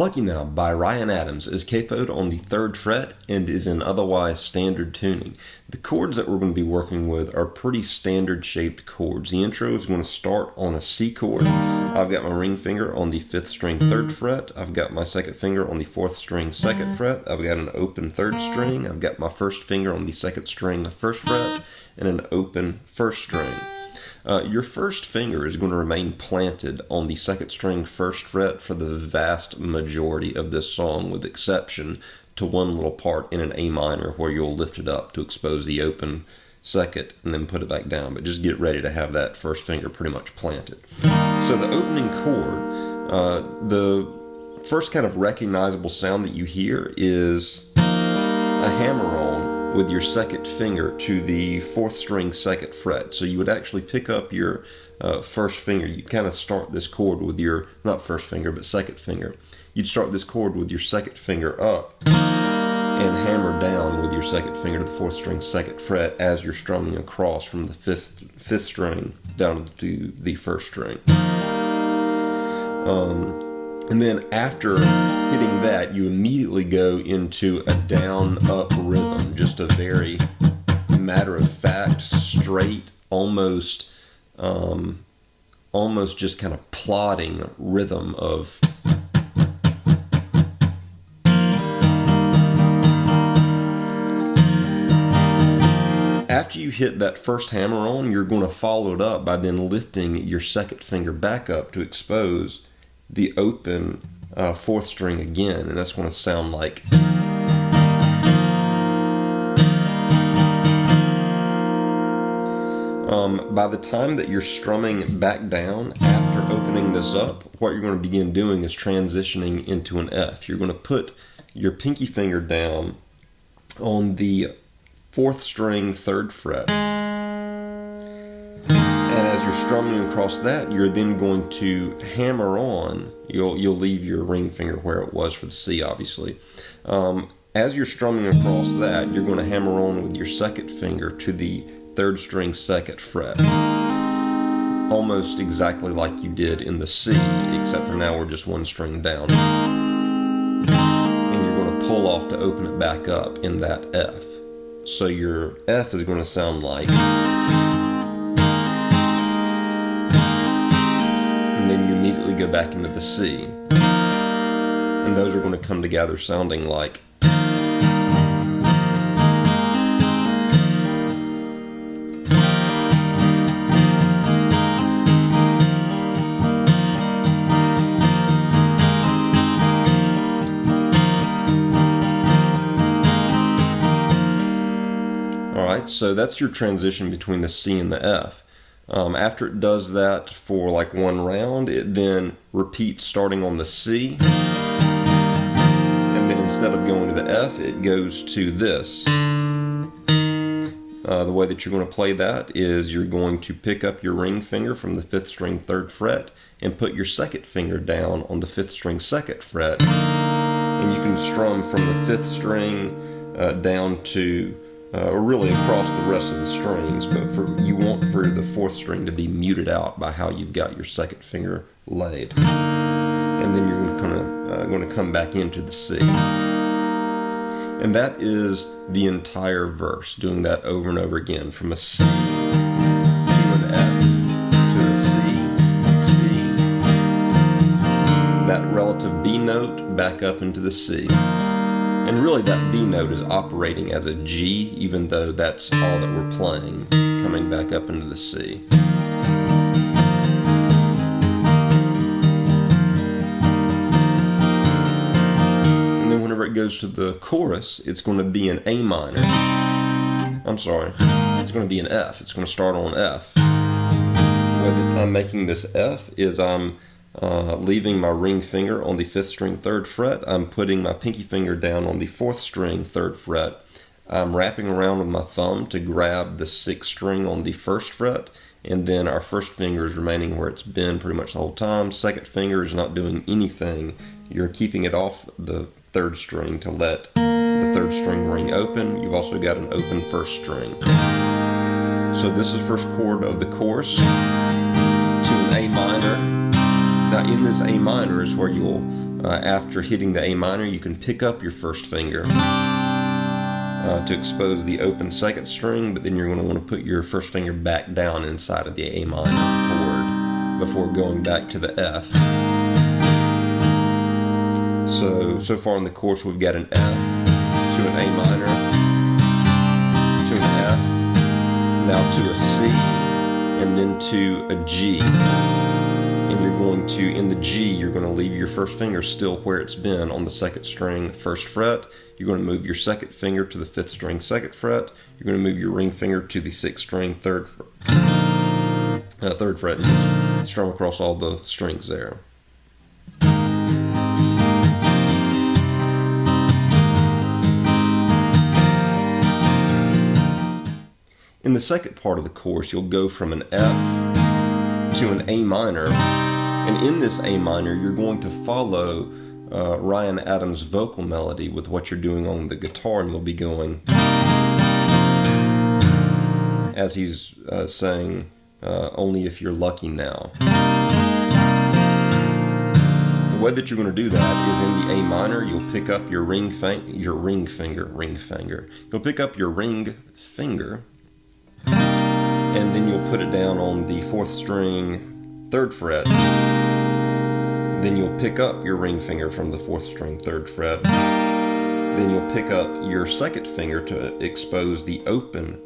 Lucky Now by Ryan Adams is capoed on the 3rd fret and is in otherwise standard tuning. The chords that we're going to be working with are pretty standard shaped chords. The intro is going to start on a C chord. I've got my ring finger on the 5th string 3rd fret. I've got my 2nd finger on the 4th string 2nd fret. I've got an open 3rd string. I've got my 1st finger on the 2nd string 1st fret and an open 1st string. Your 1st finger is going to remain planted on the 2nd string 1st fret for the vast majority of this song, with exception to one little part in an A minor where you'll lift it up to expose the open 2nd and then put it back down. But just get ready to have that 1st finger pretty much planted. So the opening chord, the first kind of recognizable sound that you hear is a hammer-on with your 2nd finger to the 4th string 2nd fret. So you would actually pick up your 1st finger. You'd kind of start this chord with your, not 1st finger, but 2nd finger. You'd start this chord with your 2nd finger up and hammer down with your 2nd finger to the 4th string 2nd fret as you're strumming across from the 5th string down to the 1st string. And then after hitting that, you immediately go into a down-up rhythm, just a very matter-of-fact, straight, almost just kind of plodding rhythm of after you hit that first hammer on, you're going to follow it up by then lifting your 2nd finger back up to expose the open 4th string again, and that's going to sound like by the time that you're strumming back down after opening this up, what you're going to begin doing is transitioning into an F. You're going to put your pinky finger down on the 4th string 3rd fret, and as you're strumming across that, you're then going to hammer on. You'll leave your ring finger where it was for the C, obviously. As you're strumming across that, you're going to hammer on with your 2nd finger to the 3rd string 2nd fret, almost exactly like you did in the C, except for now we're just one string down. And you're going to pull off to open it back up in that F. So your F is going to sound like, and then you immediately go back into the C. And those are going to come together sounding like. Alright, so that's your transition between the C and the F. After it does that for like one round, it then repeats starting on the C, and then instead of going to the F, it goes to this. The way that you're going to play that is you're going to pick up your ring finger from the 5th string 3rd fret and put your 2nd finger down on the 5th string 2nd fret, and you can strum from the 5th string down to or really across the rest of the strings, but you want for the 4th string to be muted out by how you've got your 2nd finger laid. And then you're going to come back into the C. And that is the entire verse, doing that over and over again, from a C to an F to a C, C, that relative B note back up into the C. And really that B note is operating as a G, even though that's all that we're playing, coming back up into the C. And then whenever it goes to the chorus, it's going to be an A minor. I'm sorry, it's going to be an F. It's going to start on F. The way that I'm making this F is I'm leaving my ring finger on the 5th string 3rd fret. I'm putting my pinky finger down on the 4th string 3rd fret. I'm wrapping around with my thumb to grab the 6th string on the 1st fret, and then our 1st finger is remaining where it's been pretty much the whole time. 2nd finger is not doing anything. You're keeping it off the 3rd string to let the 3rd string ring open. You've also got an open 1st string. So this is first chord of the chorus to an A minor. Now in this A minor is where you'll After hitting the A minor, you can pick up your first finger to expose the open second string, but then you're going to want to put your first finger back down inside of the A minor chord before going back to the F. So far in the course we've got an F to an A minor to an F, now to a C, and then to a G. And you're going to, in the G, you're going to leave your first finger still where it's been on the second string, first fret. You're going to move your second finger to the fifth string, second fret. You're going to move your ring finger to the sixth string, third fret, and just strum across all the strings there. In the second part of the course, you'll go from an F to an A minor, and in this A minor, you're going to follow Ryan Adams' vocal melody with what you're doing on the guitar, and you'll be going as he's saying, "Only if you're lucky now." The way that you're going to do that is in the A minor, you'll pick up your ring finger. You'll pick up your ring finger, and then you'll put it down on the fourth string, third fret. Then you'll pick up your ring finger from the fourth string, third fret. Then you'll pick up your second finger to expose the open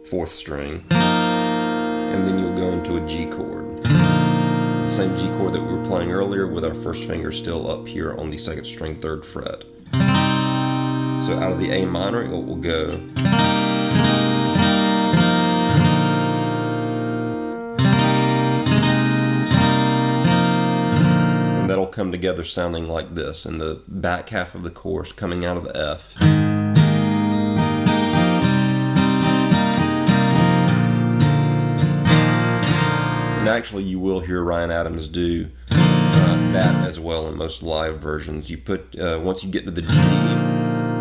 fourth string. And then you'll go into a G chord. The same G chord that we were playing earlier with our first finger still up here on the second string, third fret. So out of the A minor, it will go. That'll come together sounding like this in the back half of the course, coming out of the F. And actually you will hear Ryan Adams do that as well in most live versions. You put once you get to the G,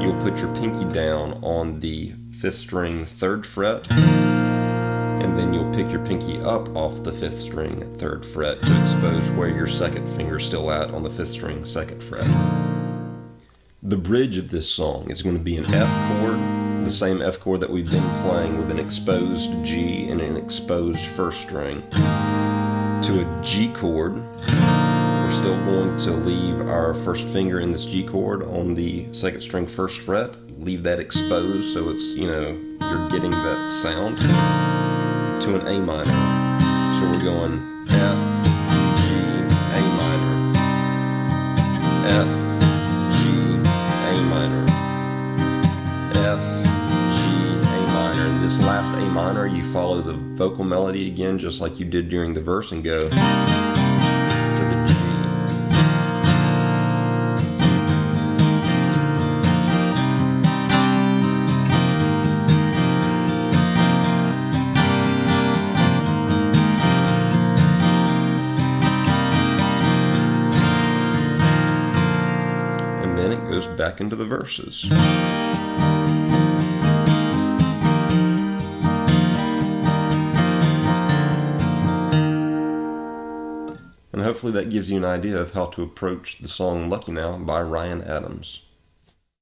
you'll put your pinky down on the fifth string, third fret, and then you'll pick your pinky up off the fifth string, third fret, to expose where your second finger's still at on the fifth string, second fret. The bridge of this song is going to be an F chord, the same F chord that we've been playing with an exposed G and an exposed first string, to a G chord. We're still going to leave our first finger in this G chord on the second string, first fret, leave that exposed so it's, you're getting that sound. To an A minor. So we're going F, G, A minor, F, G, A minor, F, G, A minor. And this last A minor, you follow the vocal melody again, just like you did during the verse, and go to the G. Goes back into the verses. And hopefully that gives you an idea of how to approach the song Lucky Now by Ryan Adams.